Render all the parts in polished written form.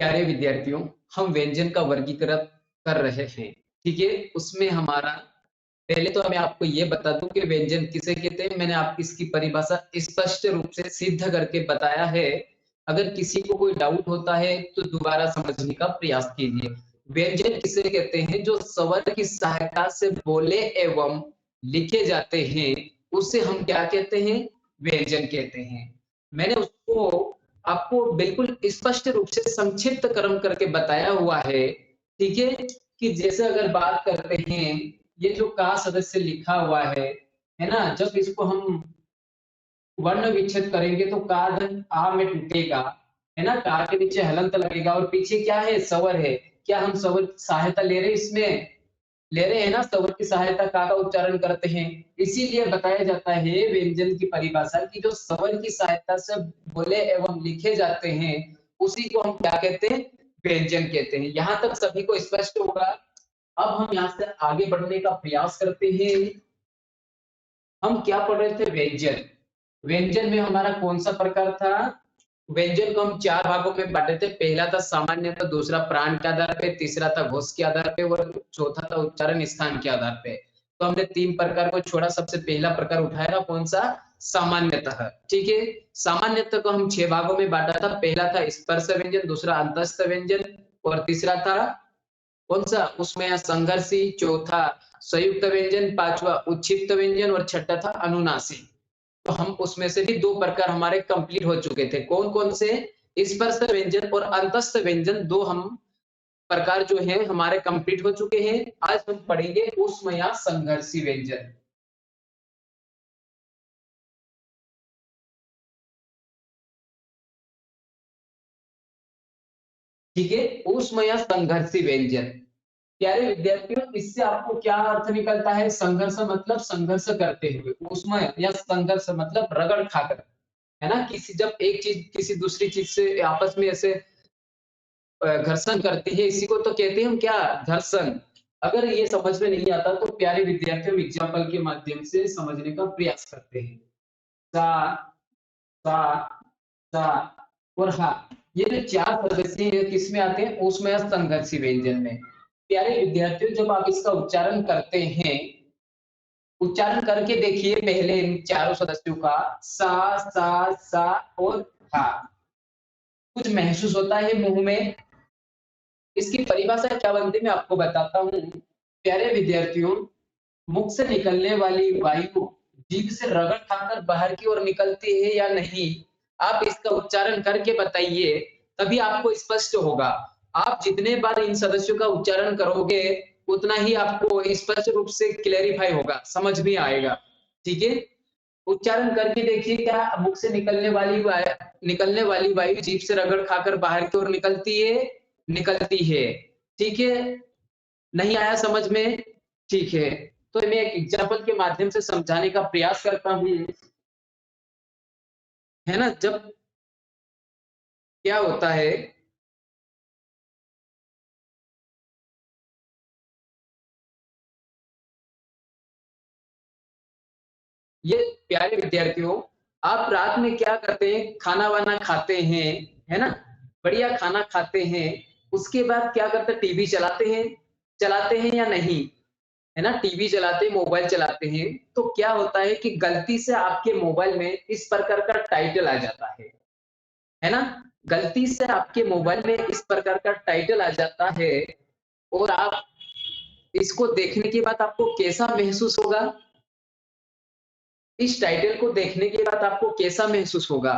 प्यारे विद्यार्थियों, हम व्यंजन का वर्गीकरण कर रहे हैं, ठीक है? उसमें हमारा पहले तो मैं आपको ये बता दूं कि व्यंजन किसे कहते हैं। मैंने आपको इसकी परिभाषा स्पष्ट रूप से सिद्ध करके बताया है। अगर किसी को कोई डाउट होता है तो दोबारा समझने का प्रयास कीजिए। व्यंजन किसे कहते हैं? जो स्वर की सहायता से बोले एवं लिखे जाते हैं, उसे हम क्या कहते हैं? व्यंजन कहते हैं। मैंने उसको आपको बिल्कुल स्पष्ट रूप से संक्षिप्त क्रम करके बताया हुआ है, ठीक है? कि जैसे अगर बात करते हैं, ये जो का सदस्य लिखा हुआ है ना? जब इसको हम वर्ण विच्छेद करेंगे तो का धन आ में टूटेगा, है ना? का के नीचे हलंत लगेगा और पीछे क्या है? स्वर है। क्या हम स्वर की सहायता ले रहे हैं इसमें? ले रहे हैं ना, स्वर की सहायता का उच्चारण करते हैं। इसीलिए बताया जाता है व्यंजन की परिभाषा की जो स्वर की सहायता से बोले एवं लिखे जाते हैं, उसी को हम क्या कहते हैं? व्यंजन कहते हैं। यहाँ तक सभी को स्पष्ट होगा। अब हम यहाँ से आगे बढ़ने का प्रयास करते हैं। हम क्या पढ़ रहे थे? व्यंजन। व्यंजन में हमारा कौन सा प्रकार था? व्यंजन को हम 4 भागों में बाँटे थे। पहला था सामान्यतः, दूसरा प्राण के आधार पे, तीसरा था घोष के आधार पे और चौथा था उच्चारण स्थान के आधार पे। तो हमने 3 प्रकार को छोड़ा, सबसे पहला प्रकार उठाया कौन-सा? सामान्यतः, ठीक है? सामान्यतः को हम 6 भागों में बाँटा था। पहला था स्पर्श व्यंजन, दूसरा अंतस्थ व्यंजन और तीसरा था कौन-सा? उसमें संघर्षी, चौथा संयुक्त व्यंजन, पाँचवा उच्छिष्ट व्यंजन और छठा था अनुनासिक। तो हम उसमें से भी 2 प्रकार हमारे कंप्लीट हो चुके थे। कौन-कौन से? स्पर्श व्यंजन और अंतस्थ व्यंजन, 2 हम प्रकार जो हैं हमारे कंप्लीट हो चुके हैं। आज हम पढ़ेंगे ऊष्म या संघर्षी व्यंजन। ठीक है? ऊष्म या संघर्षी व्यंजन। प्यारे विद्यार्थियों, इससे आपको क्या अर्थ निकलता है? संघर्ष मतलब संघर्ष करते हुए, ऊष्म या संघर्ष मतलब रगड़ खाकर, है ना? किसी जब एक चीज किसी दूसरी चीज से आपस में ऐसे घर्षण करती है, इसी को तो कहते हैं हम क्या? घर्षण। अगर ये समझ में नहीं आता तो प्यारे विद्यार्थियों, हम एग्जाम्पल के माध्यम से समझने का प्रयास करते हैं। सा, सा, सा और हा, ये जो 4 सदस्य हैं, किस में आते हैं? उसमें संघर्षी व्यंजन में। प्यारे विद्यार्थियों, जब आप इसका उच्चारण करते हैं, उच्चारण करके देखिए पहले इन चारों सदस्यों का, सा और हा। कुछ महसूस होता है मुंह में? इसकी परिभाषा क्या बनती है मैं आपको बताता हूँ। प्यारे विद्यार्थियों, मुख से निकलने वाली वायु जीभ से रगड़ खाकर बाहर की ओर निकलती है या नहीं? आप इसका उच्चारण करके बताइए, तभी आपको स्पष्ट होगा। आप जितने बार इन सदस्यों का उच्चारण करोगे, उतना ही आपको स्पष्ट रूप से क्लेरिफाई होगा, समझ में आएगा। ठीक है? उच्चारण करके देखिए, क्या मुख से निकलने वाली वायु जीभ से रगड़ खाकर बाहर की ओर निकलती है? निकलती है। ठीक है? नहीं आया समझ में? ठीक है। तो मैं एक एग्जांपल के माध्यम से समझाने का प्रयास करता हूँ, है ना? जब क्या होता है, ये प्यारे विद्यार्थियों, आप रात में क्या करते हैं? खाना-वाना खाते हैं, है ना? बढ़िया खाना खाते हैं, उसके बाद क्या करते हैं? टीवी चलाते हैं या नहीं? है ना? टीवी चलाते हैं, मोबाइल चलाते हैं, तो क्या होता है कि गलती से आपके मोबाइल में इस प्रकार का टाइटल आ जाता है ना? गलती से आपके मोबाइल में इस प्रकार का टाइटल आ जाता है और आप इसको देखने के बाद आपको कैसा महसूस होगा? इस टाइटल को देखने के बाद आपको कैसा महसूस होगा?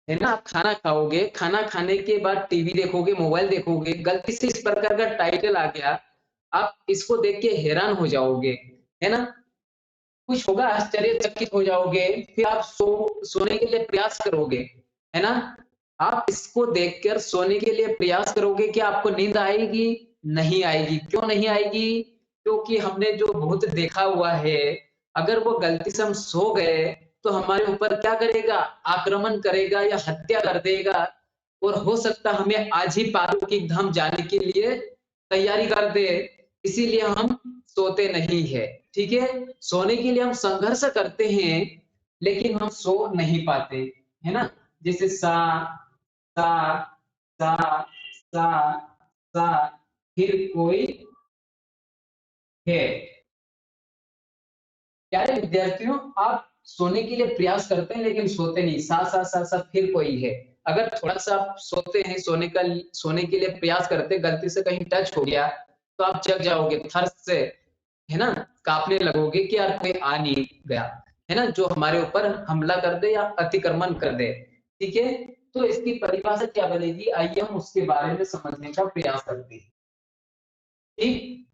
है ना? आप खाना खाओगे, खाना खाने के बाद टीवी देखोगे, मोबाइल देखोगे, गलती से इस प्रकार का टाइटल आ गया, आप इसको देख के हैरान हो जाओगे, है ना? कुछ होगा, आश्चर्यचकित हो जाओगे, फिर आप सोने के लिए प्रयास करोगे, है ना? आप इसको देखकर सोने के लिए प्रयास करोगे, क्या आपको नींद आएगी? नहीं आएगी। क्यों नहीं आएगी? क्योंकि हमने जो भूत देखा हुआ है, अगर वो गलती से हम सो गए, तो हमारे ऊपर क्या करेगा? आक्रमण करेगा या हत्या कर देगा और हो सकता है हमें आज ही पारलौकिक धाम जाने के लिए तैयारी कर दे। इसीलिए हम सोते नहीं है, ठीक है? सोने के लिए हम संघर्ष करते हैं, लेकिन हम सो नहीं पाते, है ना? जैसे सा, सा, सा, सा, फिर कोई है। प्यारे विद्यार्थियों, आप सोने के लिए प्रयास करते हैं लेकिन सोते नहीं। सा सा सा सा फिर कोई है। अगर थोड़ा सा आप सोते हैं, सोने के लिए प्रयास करते हैं, गलती से कहीं टच हो गया तो आप जग जाओगे थर्स से, है ना? कांपने लगोगे कि यार कोई आ नहीं गया, है ना? जो हमारे ऊपर हमला कर दे या अतिक्रमण कर दे, ठीक है? तो इसकी परिभाषा क्या बनेगी, आइए हम उसके बारे में समझने का प्रयास करते हैं। ठीक,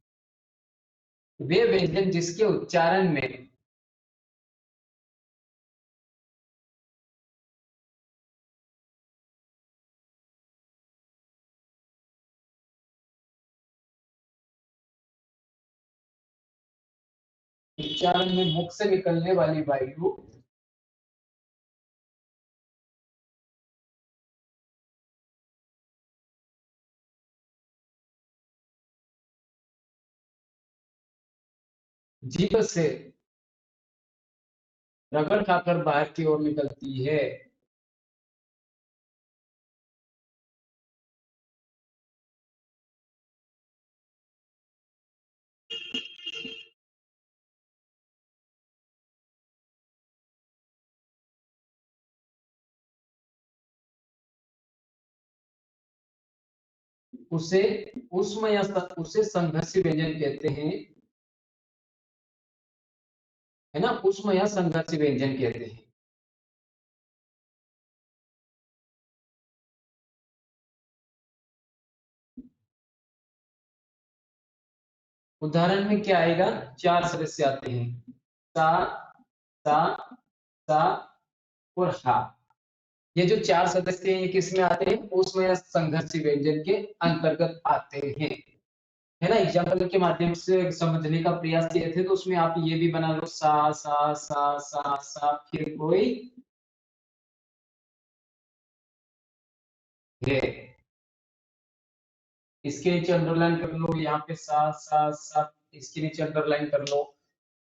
वे व्यंजन जिसके उच्चारण में उच्चारण में मुख से निकलने वाली वायु जीभ से रगड़ खाकर बाहर की ओर निकलती है। उसे उष्म या उसे संघर्षी व्यंजन कहते हैं, है ना? उष्म या संघर्षी व्यंजन कहते हैं। उदाहरण में क्या आएगा? चार सदस्य आते हैं, सा, सा, सा और हा। ये जो चार सदस्य हैं, ये किस में आते हैं? उष्म या संघर्षी व्यंजन के अंतर्गत आते हैं, है ना? एग्जाम्पल के माध्यम से समझने का प्रयास किए थे, तो उसमें आप ये भी बना लो, सा सा सा सा सा फिर कोई है। इसके नीचे अंडरलाइन कर लो, यहाँ पे सा सा सा, इसके नीचे अंडरलाइन कर लो,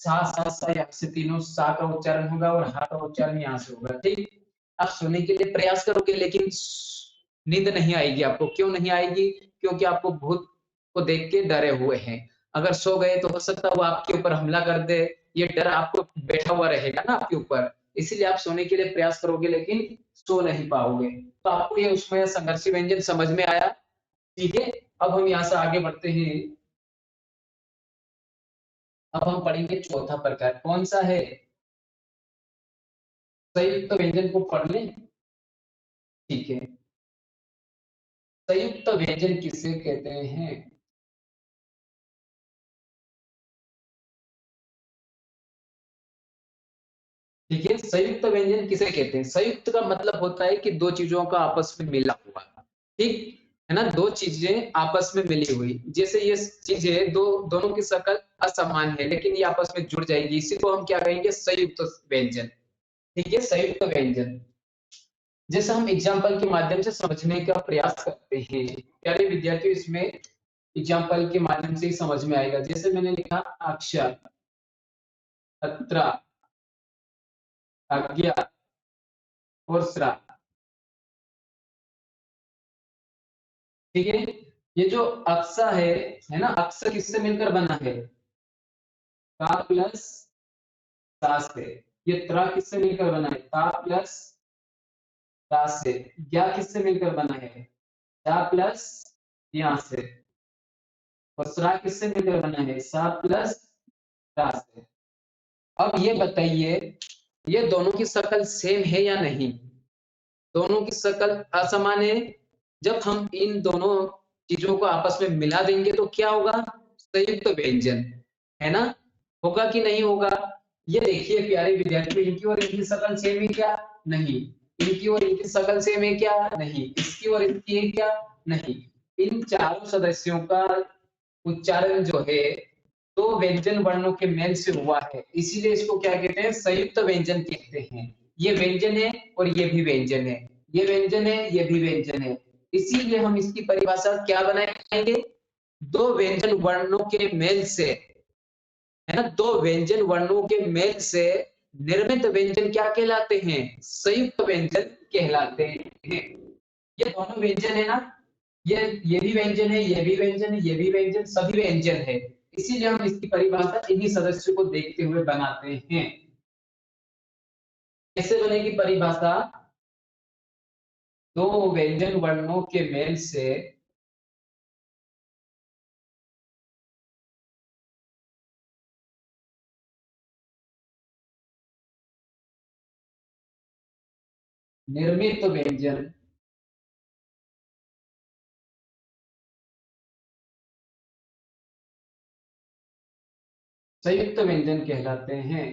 सा सा सा, यहाँ से तीनों सा का उच्चारण होगा और हा का उच्चारण यहाँ से होगा। ठीक, आप सोने के लिए प्रयास करोगे लेकिन नींद नहीं आएगी आपको। क्यों नहीं आएगी? क्योंकि आपको भूत को देख के डरे हुए हैं। अगर सो गए तो हो सकता है वो आपके ऊपर हमला कर दे, ये डर आपको बैठा हुआ रहेगा ना आपके ऊपर। इसीलिए आप सोने के लिए प्रयास करोगे लेकिन सो नहीं पाओगे। तो आपको ये उसमें संघर्षी व्यंजन समझ में आया? ठीक है, अब हम यहाँ से आगे बढ़ते हैं। अब हम पढ़ेंगे चौथा प्रकार, कौन सा है? संयुक्त व्यंजन को पढ़ लें। ठीक है, संयुक्त व्यंजन किसे कहते हैं? ठीक है, संयुक्त व्यंजन किसे कहते हैं? संयुक्त का मतलब होता है कि दो चीजों का आपस में मिला हुआ, ठीक है ना? दो चीजें आपस में मिली हुई, जैसे ये चीजें दो, दोनों की शक्ल असमान है लेकिन ये आपस में जुड़ जाएगी, इसी को हम क्या कहेंगे? संयुक्त व्यंजन। ठीक है, संयुक्त व्यंजन। जैसे हम एग्जाम्पल के माध्यम से समझने का प्रयास करते हैं, प्यारे विद्यार्थियों, इसमें एग्जाम्पल के माध्यम से ही समझ में आएगा। जैसे मैंने लिखा अक्षर, अत्र, आज्ञा और श्रा। ठीक है, ये जो अक्सा है ना? अक्सा किससे मिलकर बना है? का प्लस ता से। ये त्रा किससे मिलकर बना है? ता प्लस ता से। ज्ञा किससे मिलकर बना है? जा प्लस यहाँ से। और श्रा किससे मिलकर बना है? सा प्लस ता से। अब ये बताइए, ये दोनों की शक्ल सेम है या नहीं? दोनों की शक्ल असमान है। जब हम इन दोनों चीजों को आपस में मिला देंगे तो क्या होगा? संयुक्त व्यंजन, है ना? होगा कि नहीं होगा? ये देखिए प्यारे विद्यार्थियों, इनकी और इनकी शक्ल सेम है क्या? नहीं। इनकी और इनकी शक्ल सेम है क्या? नहीं। इसकी और इनकी है क्या? नहीं। इन चारों सदस्यों का उच्चारण जो है दो व्यंजन वर्णों के मेल से हुआ है, इसीलिए इसको क्या कहते हैं? संयुक्त व्यंजन कहते हैं। ये व्यंजन है और ये भी व्यंजन है, ये व्यंजन है, ये भी व्यंजन है। इसीलिए हम इसकी परिभाषा क्या बनाएंगे? दो व्यंजन वर्णों के मेल से, है ना? दो व्यंजन वर्णों के मेल से निर्मित व्यंजन क्या कहलाते हैं? संयुक्त व्यंजन कहलाते हैं। ये दोनों व्यंजन है ना, ये भी व्यंजन है, ये भी व्यंजन है, ये भी व्यंजन, सभी व्यंजन है। इसीलिए हम इसकी परिभाषा इन्हीं सदस्यों को देखते हुए बनाते हैं। कैसे बनेगी परिभाषा? दो व्यंजन वर्णों के मेल से निर्मित व्यंजन संयुक्त व्यंजन कहलाते हैं।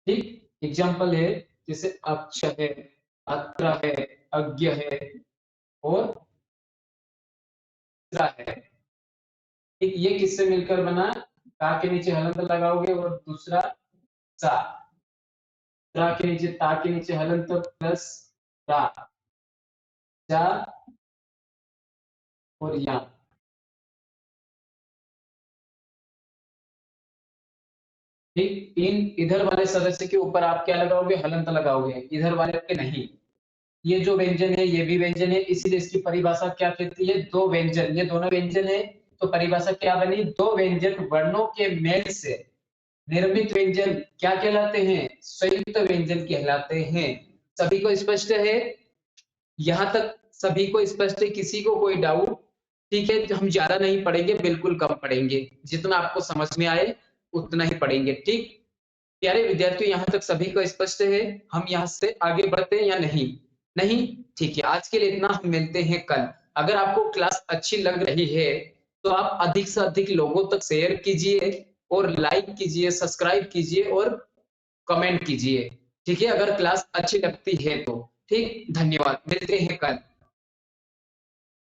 ठीक, एग्जाम्पल है जैसे अक्ष है, अत्र है, अज्ञ है और है। ठीक, ये किससे मिलकर बना? का के नीचे हलंत लगाओगे और दूसरा सा, ता के नीचे हलंत प्लस रा, जा और या। ठीक, इन इधर वाले सदस्य के ऊपर आप क्या लगाओगे? हलंत लगाओगे, इधर वाले पे नहीं। ये जो व्यंजन है ये भी व्यंजन है, इसीलिए इसकी परिभाषा क्या कहती है? दो व्यंजन, ये दोनों व्यंजन है तो परिभाषा क्या बनी? दो व्यंजन वर्णों के मेल से निर्मित व्यंजन क्या कहलाते हैं? संयुक्त व्यंजन कहलाते हैं। सभी को स्पष्ट है? यहाँ तक सभी को स्पष्ट है? किसी को कोई डाउट? ठीक है, हम ज्यादा नहीं पढ़ेंगे, बिल्कुल कम पढ़ेंगे, जितना आपको समझ में आए उतना ही पढ़ेंगे। ठीक, प्यारे विद्यार्थियों, यहाँ तक सभी को स्पष्ट है? हम यहाँ से आगे बढ़ते हैं या नहीं? नहीं? ठीक है, आज के लिए इतना, हम मिलते हैं कल। अगर आपको क्लास अच्छी लग रही है तो आप अधिक से अधिक लोगों तक शेयर कीजिए और लाइक कीजिए, सब्सक्राइब कीजिए और कमेंट कीजिए। ठीक है, अगर क्लास अच्छी लगती है तो। ठीक, धन्यवाद, मिलते हैं कल।